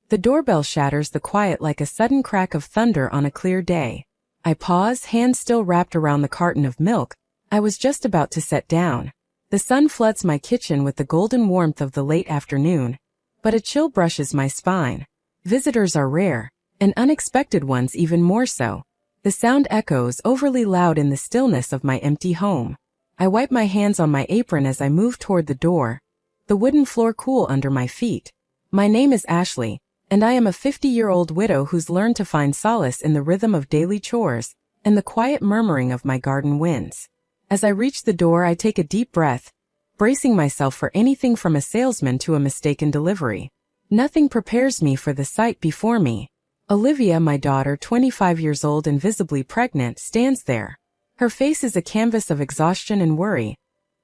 The doorbell shatters the quiet like a sudden crack of thunder on a clear day. I pause, hands still wrapped around the carton of milk I was just about to set down. The sun floods my kitchen with the golden warmth of the late afternoon, but a chill brushes my spine. Visitors are rare, and unexpected ones even more so. The sound echoes overly loud in the stillness of my empty home. I wipe my hands on my apron as I move toward the door, the wooden floor cool under my feet. My name is Ashley, and I am a 50-year-old widow who's learned to find solace in the rhythm of daily chores and the quiet murmuring of my garden winds. As I reach the door, I take a deep breath, bracing myself for anything from a salesman to a mistaken delivery. Nothing prepares me for the sight before me. Olivia, my daughter, 25 years old and visibly pregnant, stands there. Her face is a canvas of exhaustion and worry,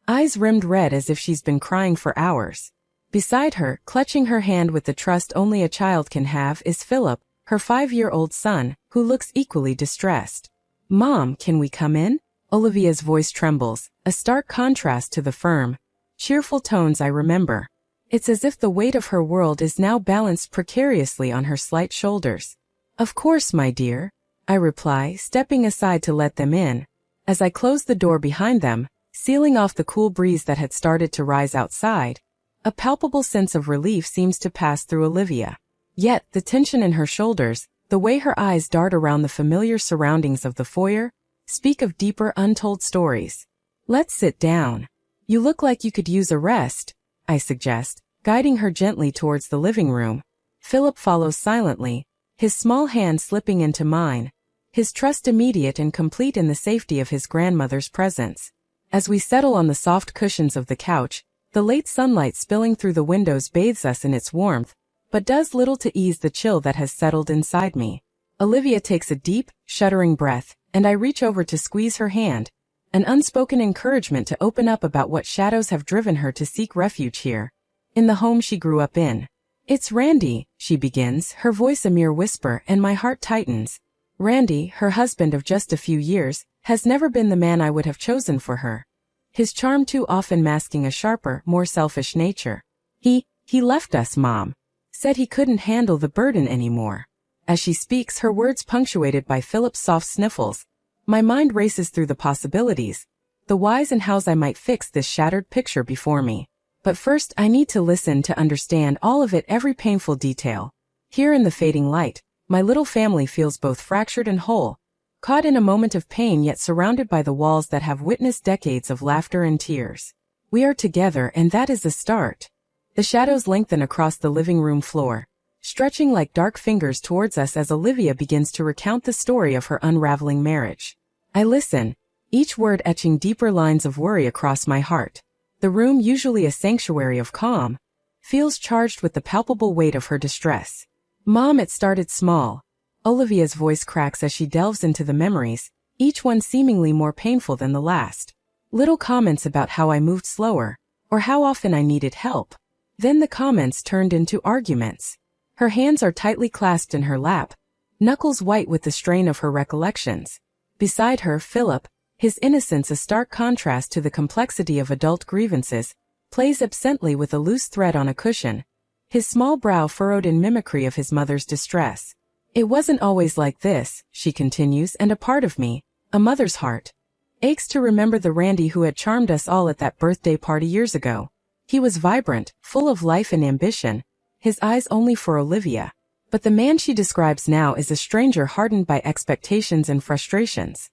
eyes rimmed red as if she's been crying for hours. Beside her, clutching her hand with the trust only a child can have, is Philip, her 5-year-old son, who looks equally distressed. "Mom, can we come in?" Olivia's voice trembles, a stark contrast to the firm, cheerful tones I remember. It's as if the weight of her world is now balanced precariously on her slight shoulders. "Of course, my dear," I reply, stepping aside to let them in. As I close the door behind them, sealing off the cool breeze that had started to rise outside, a palpable sense of relief seems to pass through Olivia. Yet, the tension in her shoulders, the way her eyes dart around the familiar surroundings of the foyer, speak of deeper untold stories. "Let's sit down. You look like you could use a rest," I suggest, guiding her gently towards the living room. Philip follows silently, his small hand slipping into mine, his trust immediate and complete in the safety of his grandmother's presence. As we settle on the soft cushions of the couch, the late sunlight spilling through the windows bathes us in its warmth, but does little to ease the chill that has settled inside me. Olivia takes a deep, shuddering breath, and I reach over to squeeze her hand, an unspoken encouragement to open up about what shadows have driven her to seek refuge here, in the home she grew up in. "It's Randy," she begins, her voice a mere whisper, and my heart tightens. Randy, her husband of just a few years, has never been the man I would have chosen for her. His charm too often masking a sharper, more selfish nature. He left us, Mom. Said he couldn't handle the burden anymore." As she speaks, her words punctuated by Philip's soft sniffles, my mind races through the possibilities, the whys and hows I might fix this shattered picture before me. But first, I need to listen to understand all of it, every painful detail. Here in the fading light, my little family feels both fractured and whole, caught in a moment of pain yet surrounded by the walls that have witnessed decades of laughter and tears. We are together, and that is a start. The shadows lengthen across the living room floor, stretching like dark fingers towards us as Olivia begins to recount the story of her unraveling marriage. I listen, each word etching deeper lines of worry across my heart. The room, usually a sanctuary of calm, feels charged with the palpable weight of her distress. "Mom, it started small." Olivia's voice cracks as she delves into the memories, each one seemingly more painful than the last. Little comments about how I moved slower, or how often I needed help. Then the comments turned into arguments. Her hands are tightly clasped in her lap, knuckles white with the strain of her recollections. Beside her, Philip, his innocence a stark contrast to the complexity of adult grievances, plays absently with a loose thread on a cushion, his small brow furrowed in mimicry of his mother's distress. "It wasn't always like this," she continues, "and a part of me, a mother's heart, aches to remember the Randy who had charmed us all at that birthday party years ago. He was vibrant, full of life and ambition, his eyes only for Olivia. But the man she describes now is a stranger hardened by expectations and frustrations.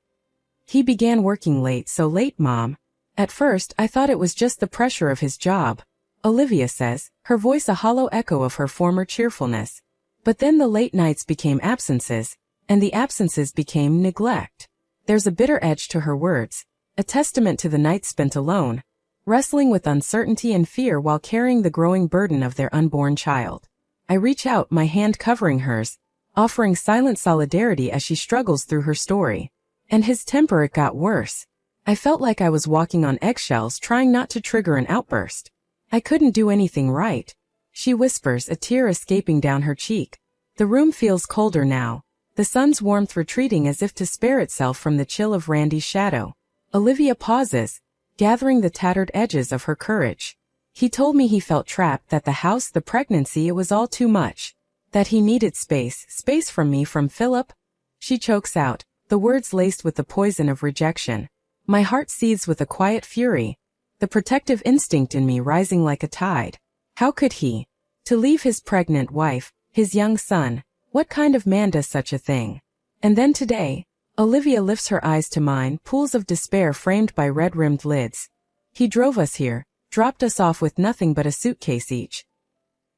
He began working late, so late, Mom. At first, I thought it was just the pressure of his job," Olivia says, her voice a hollow echo of her former cheerfulness. "But then the late nights became absences, and the absences became neglect." There's a bitter edge to her words, a testament to the nights spent alone, wrestling with uncertainty and fear while carrying the growing burden of their unborn child. I reach out, my hand covering hers, offering silent solidarity as she struggles through her story. And his temper, it got worse. I felt like I was walking on eggshells, trying not to trigger an outburst. "I couldn't do anything right," she whispers, a tear escaping down her cheek. The room feels colder now, the sun's warmth retreating as if to spare itself from the chill of Randy's shadow. Olivia pauses, gathering the tattered edges of her courage. "He told me he felt trapped, that the house, the pregnancy, it was all too much. That he needed space from me, from Philip? She chokes out, the words laced with the poison of rejection. My heart seethes with a quiet fury, the protective instinct in me rising like a tide. How could he? To leave his pregnant wife, his young son, what kind of man does such a thing? And then today, Olivia lifts her eyes to mine, pools of despair framed by red-rimmed lids. He drove us here, dropped us off with nothing but a suitcase each.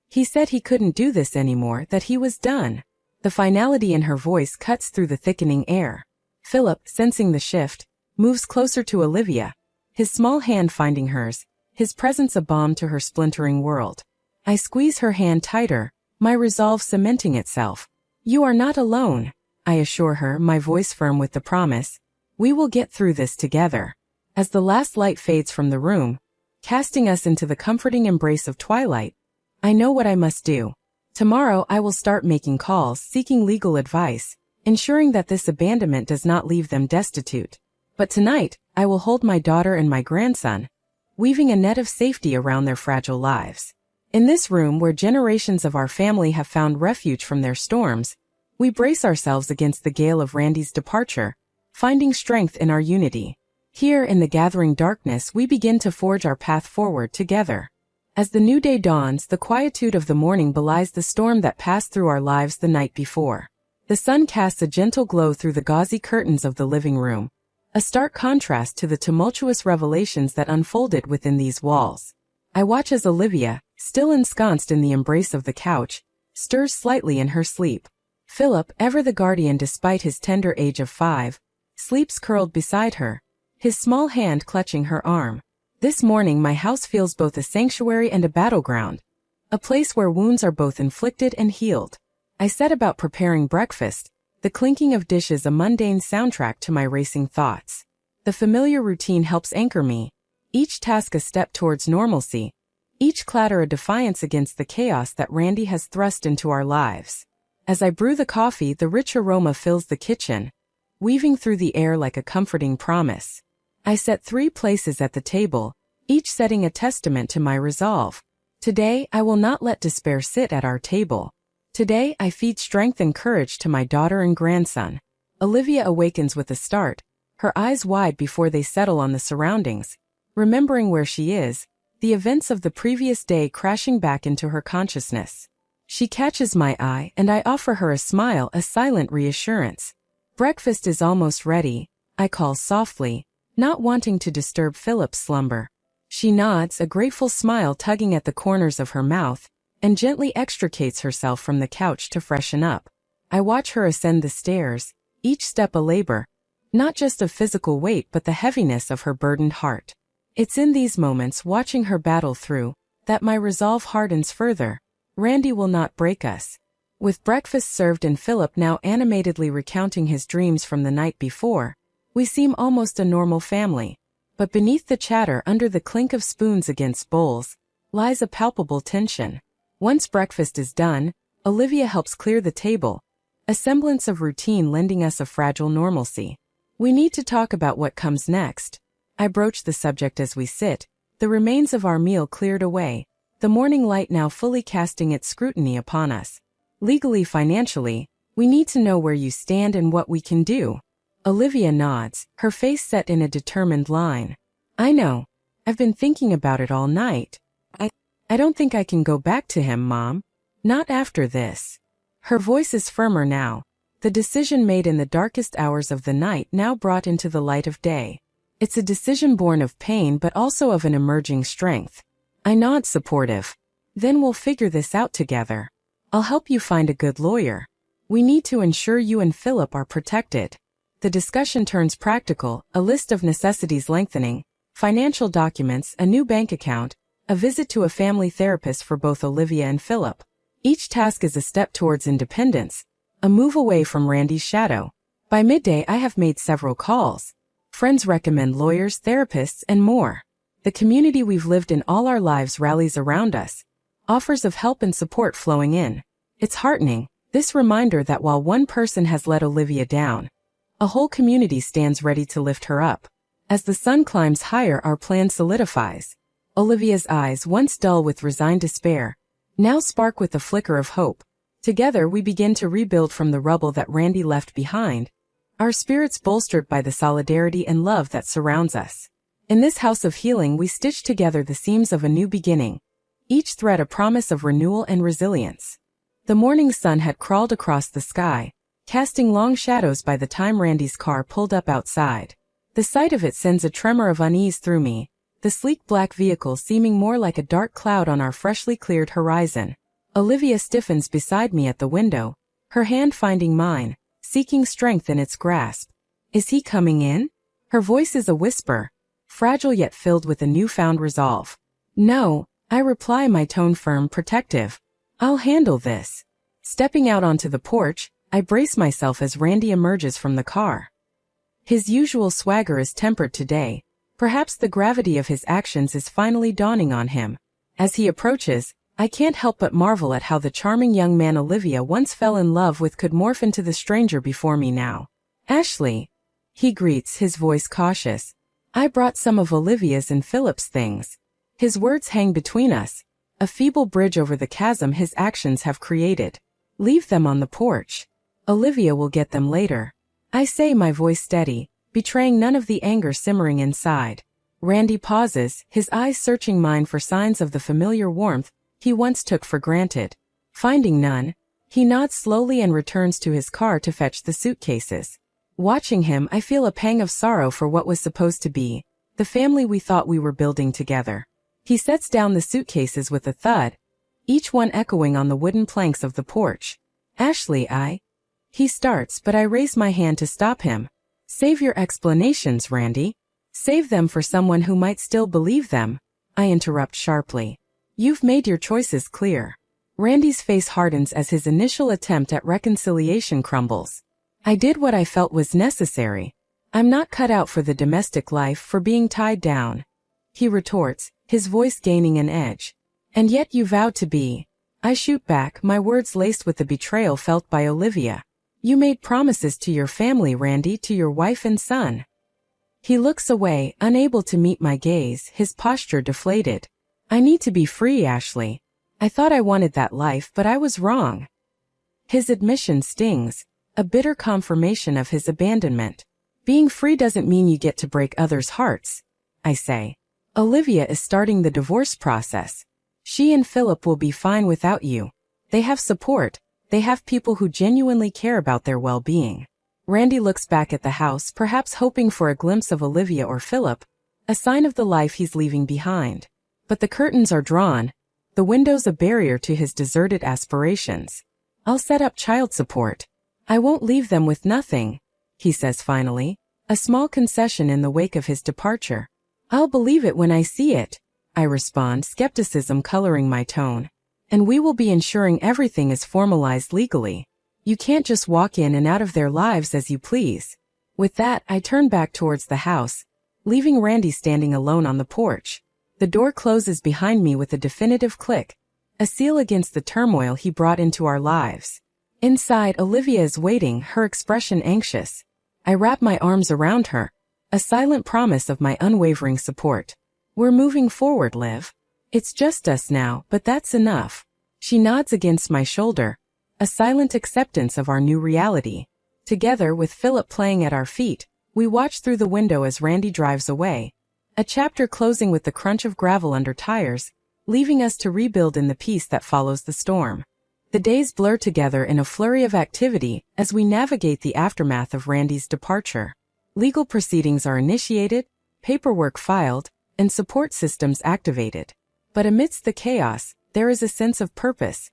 He said he couldn't do this anymore, that he was done. The finality in her voice cuts through the thickening air. Philip, sensing the shift, moves closer to Olivia, his small hand finding hers, his presence a balm to her splintering world. I squeeze her hand tighter, my resolve cementing itself. You are not alone, I assure her, my voice firm with the promise. We will get through this together. As the last light fades from the room, casting us into the comforting embrace of twilight, I know what I must do. Tomorrow I will start making calls, seeking legal advice, ensuring that this abandonment does not leave them destitute. But tonight, I will hold my daughter and my grandson, weaving a net of safety around their fragile lives. In this room where generations of our family have found refuge from their storms, we brace ourselves against the gale of Randy's departure, finding strength in our unity. Here in the gathering darkness we begin to forge our path forward together. As the new day dawns, the quietude of the morning belies the storm that passed through our lives the night before. The sun casts a gentle glow through the gauzy curtains of the living room, a stark contrast to the tumultuous revelations that unfolded within these walls. I watch as Olivia, still ensconced in the embrace of the couch, stirs slightly in her sleep. Philip, ever the guardian despite his tender age of 5, sleeps curled beside her, his small hand clutching her arm. This morning my house feels both a sanctuary and a battleground, a place where wounds are both inflicted and healed. I set about preparing breakfast, the clinking of dishes a mundane soundtrack to my racing thoughts. The familiar routine helps anchor me, each task a step towards normalcy, each clatter a defiance against the chaos that Randy has thrust into our lives. As I brew the coffee, the rich aroma fills the kitchen, weaving through the air like a comforting promise. I set 3 places at the table, each setting a testament to my resolve. Today, I will not let despair sit at our table. Today, I feed strength and courage to my daughter and grandson. Olivia awakens with a start, her eyes wide before they settle on the surroundings, remembering where she is, the events of the previous day crashing back into her consciousness. She catches my eye and I offer her a smile, a silent reassurance. Breakfast is almost ready, I call softly, not wanting to disturb Philip's slumber. She nods, a grateful smile tugging at the corners of her mouth, and gently extricates herself from the couch to freshen up. I watch her ascend the stairs, each step a labor, not just of physical weight but the heaviness of her burdened heart. It's in these moments, watching her battle through, that my resolve hardens further. Randy will not break us. With breakfast served and Philip now animatedly recounting his dreams from the night before, we seem almost a normal family. But beneath the chatter, under the clink of spoons against bowls, lies a palpable tension. Once breakfast is done, Olivia helps clear the table, a semblance of routine lending us a fragile normalcy. We need to talk about what comes next. I broach the subject as we sit, the remains of our meal cleared away, the morning light now fully casting its scrutiny upon us. Legally, financially, we need to know where you stand and what we can do. Olivia nods, her face set in a determined line. I know. I've been thinking about it all night. I don't think I can go back to him, Mom. Not after this. Her voice is firmer now, the decision made in the darkest hours of the night now brought into the light of day. It's a decision born of pain but also of an emerging strength. I nod supportive. Then we'll figure this out together. I'll help you find a good lawyer. We need to ensure you and Philip are protected. The discussion turns practical, a list of necessities lengthening, financial documents, a new bank account, a visit to a family therapist for both Olivia and Philip. Each task is a step towards independence, a move away from Randy's shadow. By midday I have made several calls. Friends recommend lawyers, therapists, and more. The community we've lived in all our lives rallies around us, offers of help and support flowing in. It's heartening, this reminder that while one person has let Olivia down, a whole community stands ready to lift her up. As the sun climbs higher, our plan solidifies. Olivia's eyes, once dull with resigned despair, now spark with a flicker of hope. Together we begin to rebuild from the rubble that Randy left behind, our spirits bolstered by the solidarity and love that surrounds us. In this house of healing we stitch together the seams of a new beginning, each thread a promise of renewal and resilience. The morning sun had crawled across the sky, casting long shadows by the time Randy's car pulled up outside. The sight of it sends a tremor of unease through me, the sleek black vehicle seeming more like a dark cloud on our freshly cleared horizon. Olivia stiffens beside me at the window, her hand finding mine, seeking strength in its grasp. Is he coming in? Her voice is a whisper, fragile yet filled with a newfound resolve. No, I reply, my tone firm, protective. I'll handle this. Stepping out onto the porch, I brace myself as Randy emerges from the car. His usual swagger is tempered today. Perhaps the gravity of his actions is finally dawning on him. As he approaches, I can't help but marvel at how the charming young man Olivia once fell in love with could morph into the stranger before me now. Ashley, he greets, his voice cautious. I brought some of Olivia's and Philip's things. His words hang between us, a feeble bridge over the chasm his actions have created. Leave them on the porch. Olivia will get them later. I say, my voice steady, betraying none of the anger simmering inside. Randy pauses, his eyes searching mine for signs of the familiar warmth he once took for granted. Finding none, he nods slowly and returns to his car to fetch the suitcases. Watching him, I feel a pang of sorrow for what was supposed to be the family we thought we were building together. He sets down the suitcases with a thud, each one echoing on the wooden planks of the porch. Ashley, he starts, but I raise my hand to stop him. Save your explanations, Randy. Save them for someone who might still believe them, I interrupt sharply. You've made your choices clear. Randy's face hardens as his initial attempt at reconciliation crumbles. I did what I felt was necessary. I'm not cut out for the domestic life, for being tied down, he retorts, his voice gaining an edge. And yet you vowed to be. I shoot back, my words laced with the betrayal felt by Olivia. You made promises to your family, Randy, to your wife and son. He looks away, unable to meet my gaze, his posture deflated. I need to be free, Ashley. I thought I wanted that life, but I was wrong. His admission stings, a bitter confirmation of his abandonment. Being free doesn't mean you get to break others' hearts, I say. Olivia is starting the divorce process. She and Philip will be fine without you. They have support. They have people who genuinely care about their well-being. Randy looks back at the house, perhaps hoping for a glimpse of Olivia or Philip, a sign of the life he's leaving behind. But the curtains are drawn, the windows a barrier to his deserted aspirations. I'll set up child support. I won't leave them with nothing, he says finally, a small concession in the wake of his departure. I'll believe it when I see it, I respond, skepticism coloring my tone. And we will be ensuring everything is formalized legally. You can't just walk in and out of their lives as you please. With that, I turn back towards the house, leaving Randy standing alone on the porch. The door closes behind me with a definitive click, a seal against the turmoil he brought into our lives. Inside, Olivia is waiting, her expression anxious. I wrap my arms around her, a silent promise of my unwavering support. We're moving forward, Liv. It's just us now, but that's enough. She nods against my shoulder, a silent acceptance of our new reality. Together, with Philip playing at our feet, we watch through the window as Randy drives away, a chapter closing with the crunch of gravel under tires, leaving us to rebuild in the peace that follows the storm. The days blur together in a flurry of activity as we navigate the aftermath of Randy's departure. Legal proceedings are initiated, paperwork filed, and support systems activated. But amidst the chaos, there is a sense of purpose,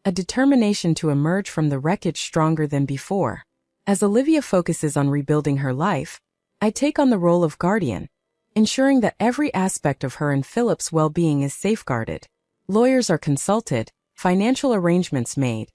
a determination to emerge from the wreckage stronger than before. As Olivia focuses on rebuilding her life, I take on the role of guardian, ensuring that every aspect of her and Philip's well-being is safeguarded. Lawyers are consulted, financial arrangements made,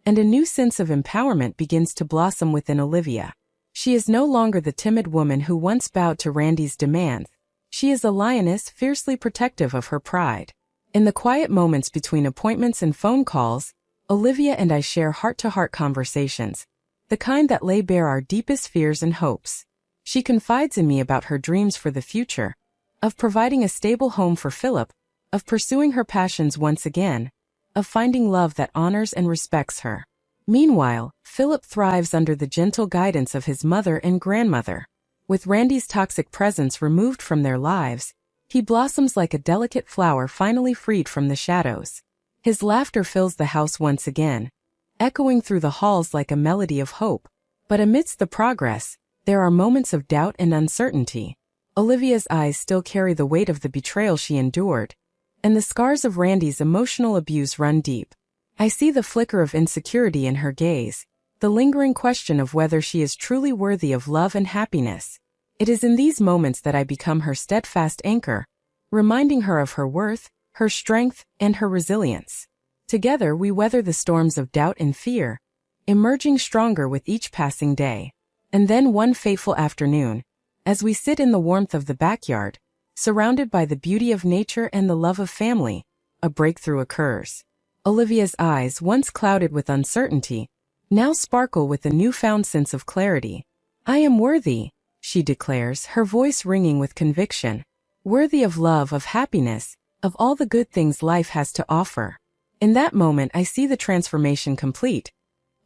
and a new sense of empowerment begins to blossom within Olivia. She is no longer the timid woman who once bowed to Randy's demands. She is a lioness fiercely protective of her pride. In the quiet moments between appointments and phone calls, Olivia and I share heart-to-heart conversations, the kind that lay bare our deepest fears and hopes. She confides in me about her dreams for the future, of providing a stable home for Philip, of pursuing her passions once again, of finding love that honors and respects her. Meanwhile, Philip thrives under the gentle guidance of his mother and grandmother. With Randy's toxic presence removed from their lives, he blossoms like a delicate flower finally freed from the shadows. His laughter fills the house once again, echoing through the halls like a melody of hope. But amidst the progress, there are moments of doubt and uncertainty. Olivia's eyes still carry the weight of the betrayal she endured, and the scars of Randy's emotional abuse run deep. I see the flicker of insecurity in her gaze, the lingering question of whether she is truly worthy of love and happiness. It is in these moments that I become her steadfast anchor, reminding her of her worth, her strength, and her resilience. Together we weather the storms of doubt and fear, emerging stronger with each passing day. And then one fateful afternoon, as we sit in the warmth of the backyard, surrounded by the beauty of nature and the love of family, a breakthrough occurs. Olivia's eyes, once clouded with uncertainty, now sparkle with a newfound sense of clarity. "I am worthy," she declares, her voice ringing with conviction. "Worthy of love, of happiness, of all the good things life has to offer." In that moment I see the transformation complete.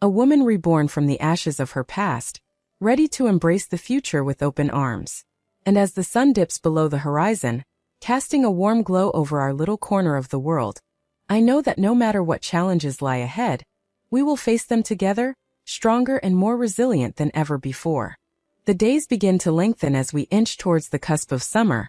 A woman reborn from the ashes of her past, ready to embrace the future with open arms. And as the sun dips below the horizon, casting a warm glow over our little corner of the world, I know that no matter what challenges lie ahead, we will face them together, stronger and more resilient than ever before. The days begin to lengthen as we inch towards the cusp of summer,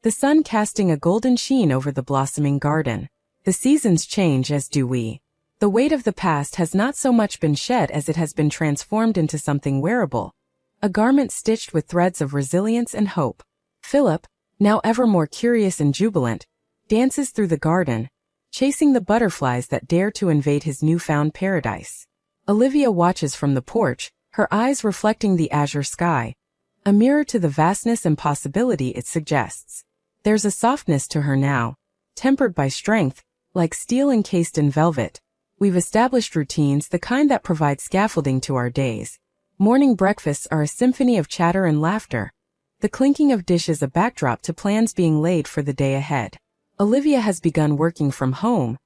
the sun casting a golden sheen over the blossoming garden. The seasons change, as do we. The weight of the past has not so much been shed as it has been transformed into something wearable, a garment stitched with threads of resilience and hope. Philip, now ever more curious and jubilant, dances through the garden, chasing the butterflies that dare to invade his newfound paradise. Olivia watches from the porch, her eyes reflecting the azure sky, a mirror to the vastness and possibility it suggests. There's a softness to her now, tempered by strength, like steel encased in velvet. We've established routines, the kind that provide scaffolding to our days. Morning breakfasts are a symphony of chatter and laughter, the clinking of dishes a backdrop to plans being laid for the day ahead. Olivia has begun working from home,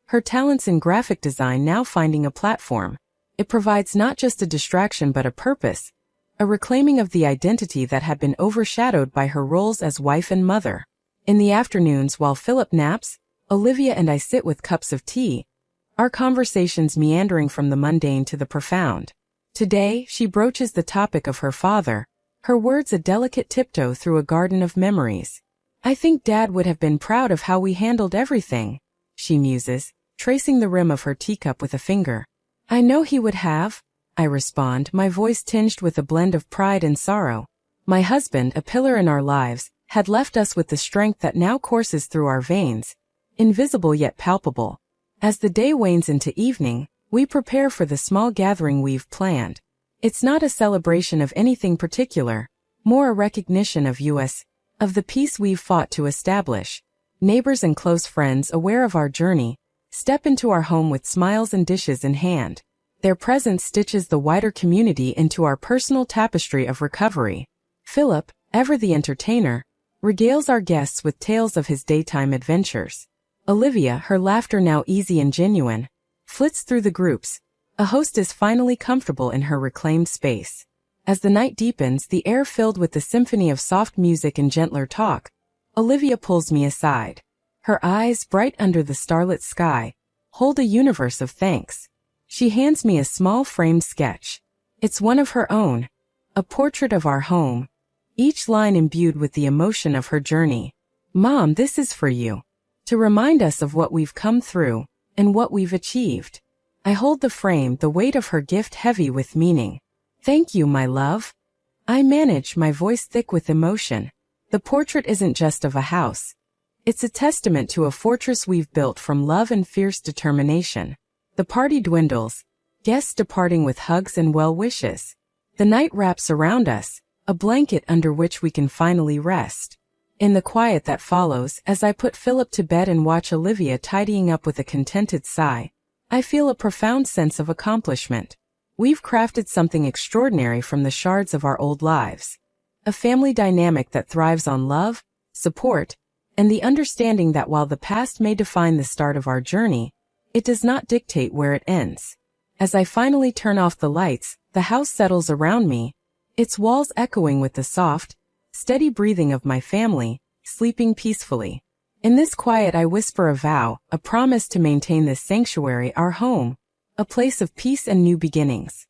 her talents in graphic design now finding a platform. It provides not just a distraction but a purpose, a reclaiming of the identity that had been overshadowed by her roles as wife and mother. In the afternoons while Philip naps, Olivia and I sit with cups of tea, our conversations meandering from the mundane to the profound. Today, she broaches the topic of her father, her words a delicate tiptoe through a garden of memories. "I think Dad would have been proud of how we handled everything," she muses, tracing the rim of her teacup with a finger. "I know he would have," I respond, my voice tinged with a blend of pride and sorrow. My husband, a pillar in our lives, had left us with the strength that now courses through our veins, invisible yet palpable. As the day wanes into evening, we prepare for the small gathering we've planned. It's not a celebration of anything particular, more a recognition of the peace we've fought to establish. Neighbors and close friends, aware of our journey, step into our home with smiles and dishes in hand. Their presence stitches the wider community into our personal tapestry of recovery. Philip, ever the entertainer, regales our guests with tales of his daytime adventures. Olivia, her laughter now easy and genuine, flits through the groups, a hostess finally comfortable in her reclaimed space. As the night deepens, the air filled with the symphony of soft music and gentler talk, Olivia pulls me aside. Her eyes, bright under the starlit sky, hold a universe of thanks. She hands me a small framed sketch. It's one of her own, a portrait of our home, each line imbued with the emotion of her journey. "Mom, this is for you, to remind us of what we've come through and what we've achieved." I hold the frame, the weight of her gift heavy with meaning. "Thank you, my love," I manage, my voice thick with emotion. The portrait isn't just of a house. It's a testament to a fortress we've built from love and fierce determination. The party dwindles, guests departing with hugs and well wishes. The night wraps around us, a blanket under which we can finally rest. In the quiet that follows, as I put Philip to bed and watch Olivia tidying up with a contented sigh, I feel a profound sense of accomplishment. We've crafted something extraordinary from the shards of our old lives. A family dynamic that thrives on love, support, and the understanding that while the past may define the start of our journey, It does not dictate where it ends. As I finally turn off the lights, the house settles around me, its walls echoing with the soft, steady breathing of my family, sleeping peacefully. In this quiet I whisper a vow, a promise to maintain this sanctuary, our home, a place of peace and new beginnings.